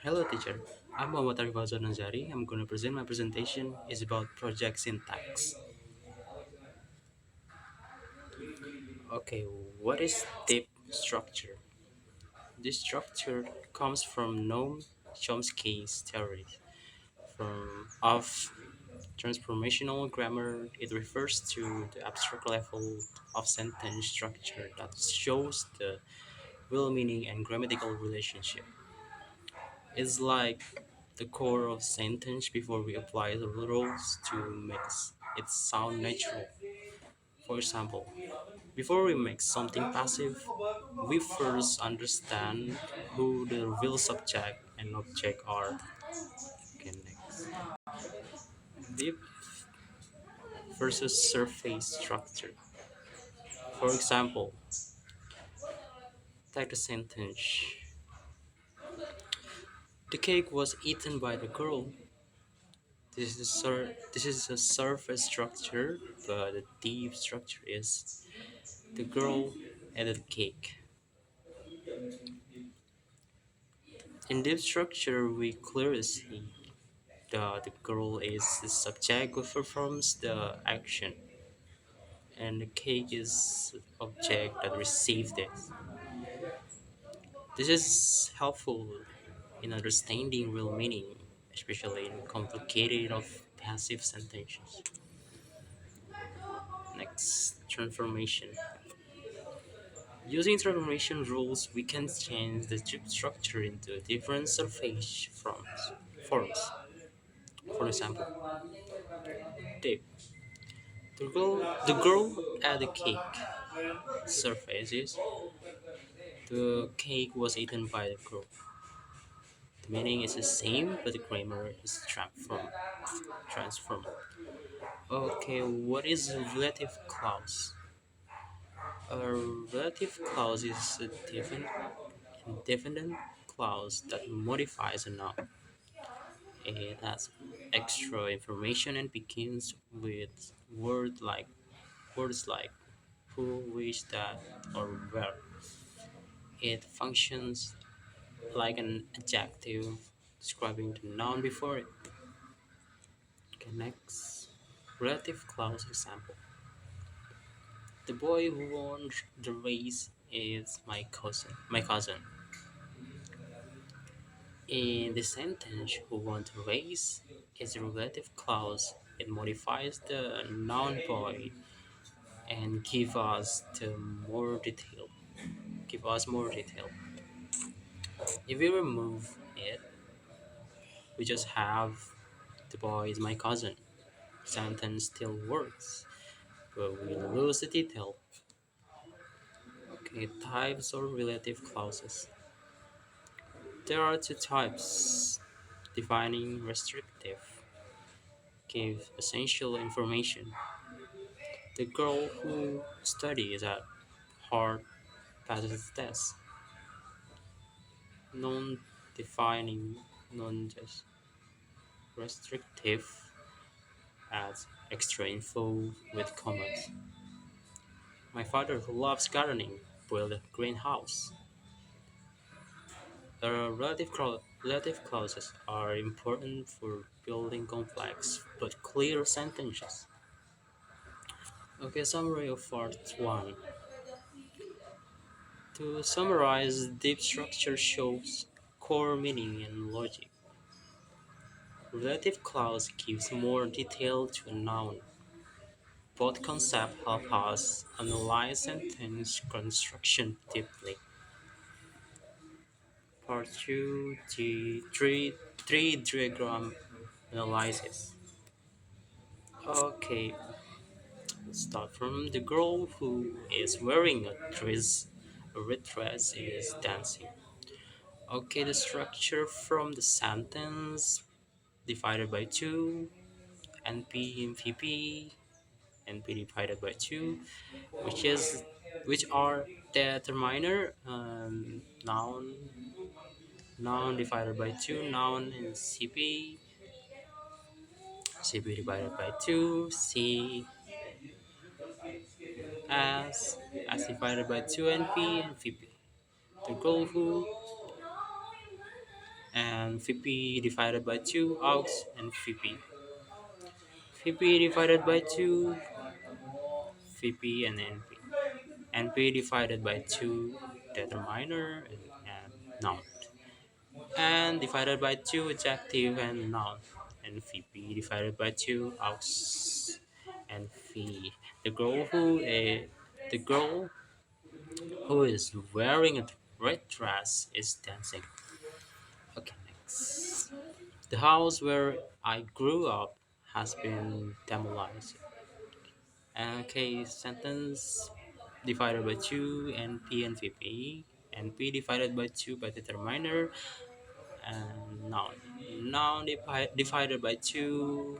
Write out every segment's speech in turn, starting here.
Hello teacher, I'm Muhammad Arif Fawzan Nazari. I'm going to present my presentation is about project syntax. Okay, what is deep structure? This structure comes from Noam Chomsky's theory of transformational grammar. It refers to the abstract level of sentence structure that shows the real meaning and grammatical relationship. It's like the core of sentence before we apply the rules to make it sound natural. For example, before we make something passive, we first understand who the real subject and object are. Okay, next. Deep versus surface structure. For example, take the sentence. The cake was eaten by the girl. This is a surface structure, but the deep structure is the girl ate the cake. In deep structure, we clearly see the girl is the subject who performs the action, and the cake is the object that receives it. This is helpful in understanding real meaning, especially in complicated of passive sentences. Next, transformation. Using transformation rules, we can change the chip structure into different surface forms. For example, dip. The girl at the cake surfaces. The cake was eaten by the girl. The meaning is the same, but the grammar is transformed. Okay, what is a relative clause? A relative clause is a indefinite clause that modifies a noun. It has extra information and begins with words like who, which, that, or where. It functions like an adjective describing the noun before it. Okay, next. Relative clause example. The boy who won the race is my cousin. My cousin. In the sentence who won the race is a relative clause. It modifies the noun boy and give us more detail. If we remove it, we just have the boy is my cousin. Sentence still works, but we lose the detail. Okay, types or relative clauses. There are two types. Defining restrictive give essential information. The girl who studies at Harvard passes the test. Non-defining, non-just restrictive adds extra info with commas. My father, who loves gardening, built a greenhouse. Relative clauses are important for building complex but clear sentences. Okay, summary of part 1. To summarize, deep structure shows core meaning and logic. Relative clause gives more detail to a noun. Both concepts help us analyze sentence construction deeply. Part 2, three diagram analysis. Okay, let's start from the girl who is wearing a red dress is dancing. Okay, the structure from the sentence divided by 2, NP and VP, NP divided by 2, which is which are determiner, noun divided by 2, noun in CP divided by 2, C as divided by 2, NP and VP. The girl who and VP divided by 2 aux and VP. VP divided by 2 VP and NP. NP divided by 2 determiner and noun. And divided by 2 adjective and noun. And VP divided by 2 aux and V. The girl who is wearing a red dress is dancing. Okay, next. The house where I grew up has been demolished. Okay, sentence divided by 2 NP and VP. NP divided by 2 by determiner and noun. Noun divided by 2,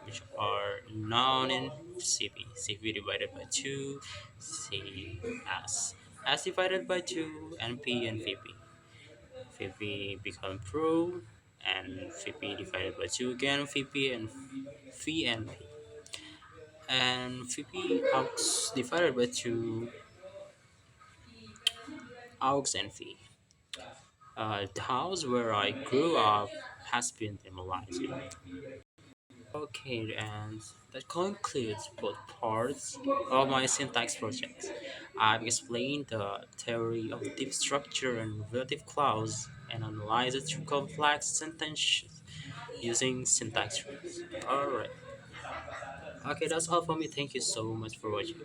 which are noun and CP. CP divided by 2, CS. S divided by 2, NP and VP. VP become pro, and VP divided by 2 again, VP and V and P. And VP aux divided by 2, aux and V. The house where I grew up has been demolished. Okay, and that concludes both parts of my syntax project. I've explained the theory of deep structure and relative clause and analyzed it through complex sentences using syntax rules. Alright. Okay, that's all for me. Thank you so much for watching.